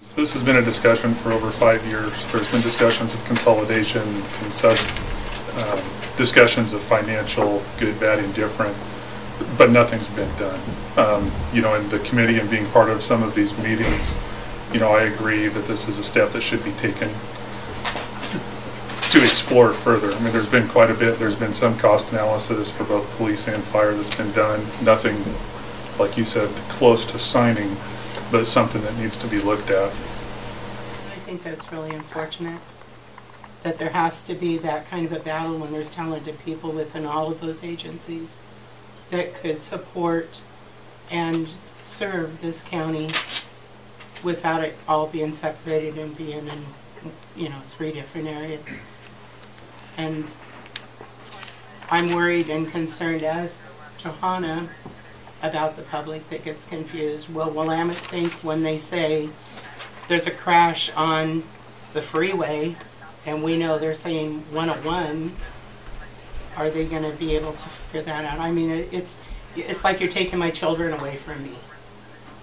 This has been a discussion for over 5 years. There's been discussions of consolidation, discussions of financial, good, bad, indifferent, but nothing's been done. In the committee and being part of some of these meetings, I agree that this is a step that should be taken to explore further. I mean, there's been quite a bit. There's been some cost analysis for both police and fire that's been done. Nothing, like you said, close to signing, but something that needs to be looked at. I think that's really unfortunate that there has to be that kind of a battle when there's talented people within all of those agencies that could support and serve this county without it all being separated and being in 3 different areas. And I'm worried and concerned as Johanna about the public that gets confused. Will Willamette think when they say there's a crash on the freeway and we know they're saying 101, are they going to be able to figure that out? I mean, it's like you're taking my children away from me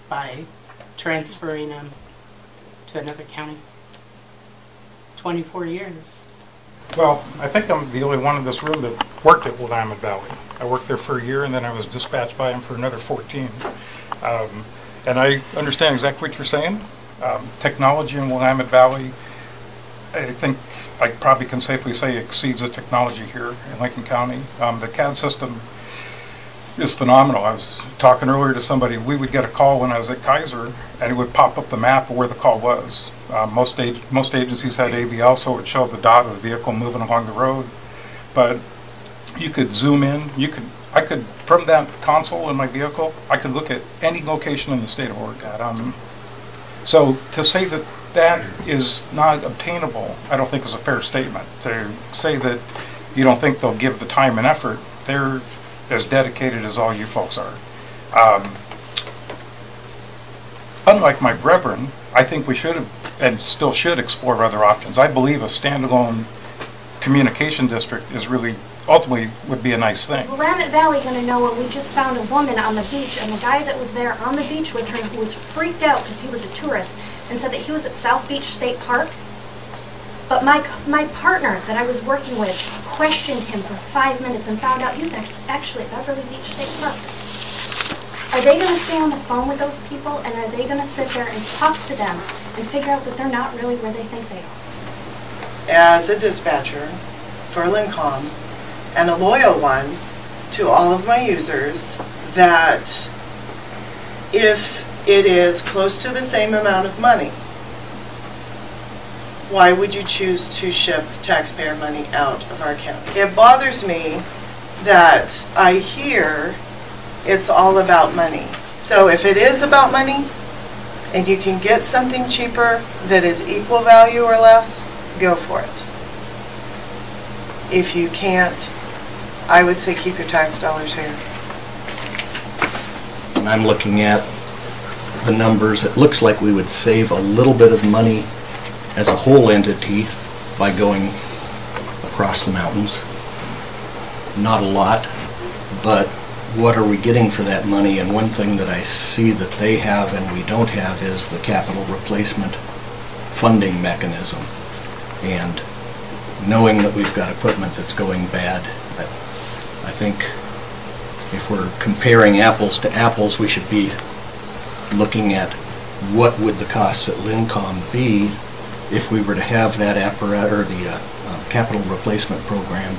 by transferring them to another county. 24 years. Well, I think I'm the only one in this room that worked at Willamette Valley. I worked there for a year and then I was dispatched by him for another 14. And I understand exactly what you're saying. Technology in Willamette Valley, I think I probably can safely say exceeds the technology here in Lincoln County. The CAD system is phenomenal. I was talking earlier to somebody, we would get a call when I was at Kaiser and it would pop up the map of where the call was. Most agencies had AVL, so it would show the dot of the vehicle moving along the road. But you could zoom in, I could, from that console in my vehicle, I could look at any location in the state of Oregon. So to say that that is not obtainable, I don't think is a fair statement. To say that you don't think they'll give the time and effort, they're as dedicated as all you folks are. Unlike my brethren, I think we should have and still should explore other options. I believe a standalone communication district is really, ultimately, would be a nice thing. Is Willamette Valley going to know when we just found a woman on the beach and the guy that was there on the beach with her who was freaked out because he was a tourist and said that he was at South Beach State Park? But my partner that I was working with questioned him for 5 minutes and found out he was actually at Beverly Beach State Park. Are they going to stay on the phone with those people and are they going to sit there and talk to them and figure out that they're not really where they think they are? As a dispatcher for LinCom and a loyal one to all of my users, that if it is close to the same amount of money, why would you choose to ship taxpayer money out of our county? It bothers me that I hear it's all about money. So if it is about money and you can get something cheaper that is equal value or less, go for it. If you can't, I would say keep your tax dollars here. And I'm looking at the numbers. It looks like we would save a little bit of money as a whole entity by going across the mountains. Not a lot, but what are we getting for that money? And one thing that I see that they have and we don't have is the capital replacement funding mechanism. And knowing that we've got equipment that's going bad, I think if we're comparing apples to apples, we should be looking at what would the costs at LinCom be if we were to have that apparatus or the capital replacement program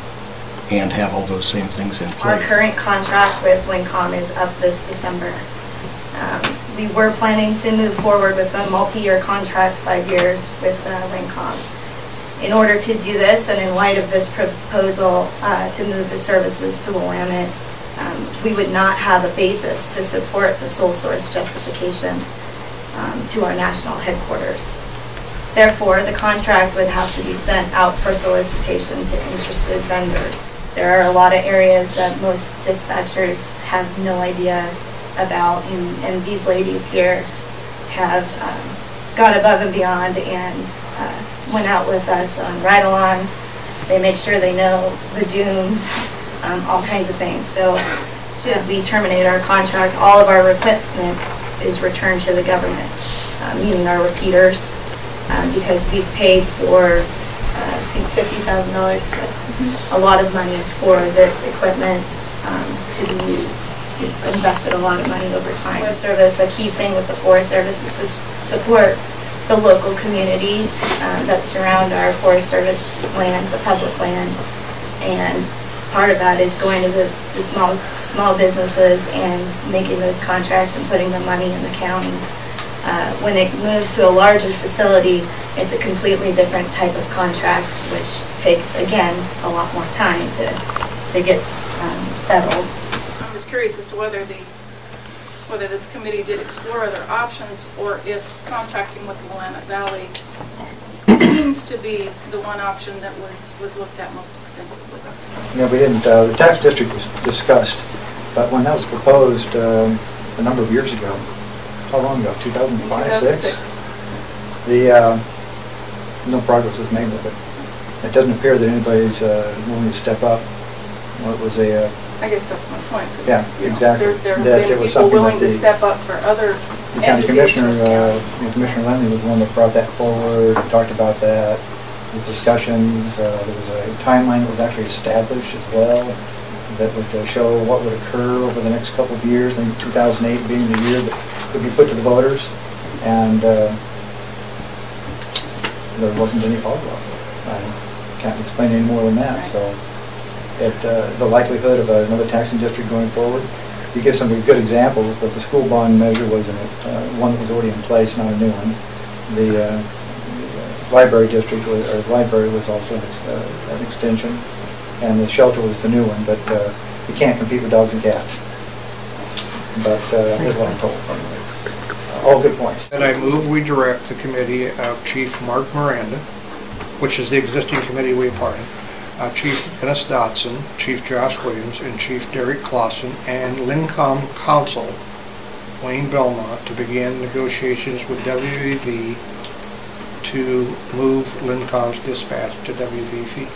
and have all those same things in place. Our current contract with LinCom is up this December. We were planning to move forward with a multi-year contract, 5 years with LinCom. In order to do this, and in light of this proposal to move the services to Willamette, we would not have a basis to support the sole source justification to our national headquarters. Therefore, the contract would have to be sent out for solicitation to interested vendors. There are a lot of areas that most dispatchers have no idea about, and these ladies here have gone above and beyond and went out with us on ride-alongs. They make sure they know the dunes, all kinds of things. So should we terminate our contract, all of our equipment is returned to the government. meaning our repeaters, because we've paid for, I think $50,000, but a lot of money for this equipment to be used. We've invested a lot of money over time. Forest Service, a key thing with the Forest Service is to support the local communities that surround our Forest Service land, the public land, and part of that is going to the small businesses and making those contracts and putting the money in the county. When it moves to a larger facility, it's a completely different type of contract, which takes, again, a lot more time to get settled. I'm just curious as to whether this committee did explore other options, or if contracting with the Willamette Valley seems to be the one option that was looked at most extensively. Yeah, we didn't. The tax district was discussed, but when that was proposed a number of years ago, how long ago? 2005, 2006. No progress was made with it. It doesn't appear that anybody's willing to step up. Well, it was a. I guess that's my point. Yeah, exactly. There have been people willing to step up for other the county commissioner, county. Commissioner Lenny was the one that brought that forward, talked about that, the discussions. There was a timeline that was actually established as well that would show what would occur over the next couple of years, and 2008 being the year that would be put to the voters, and there wasn't any follow-up. I can't explain any more than that. So, the likelihood of another taxing district going forward, you give some good examples, but the school bond measure was one that was already in place, not a new one. The library district, or library, was also an extension, and the shelter was the new one, but you can't compete with dogs and cats. But is what I'm told. All good points. And I move we direct the committee of Chief Mark Miranda, which is the existing committee we appointed, Chief Dennis Dotson, Chief Josh Williams, and Chief Derek Clausen, and LinCom Counsel Wayne Belmont to begin negotiations with WVV to move LinCom's dispatch to WVV.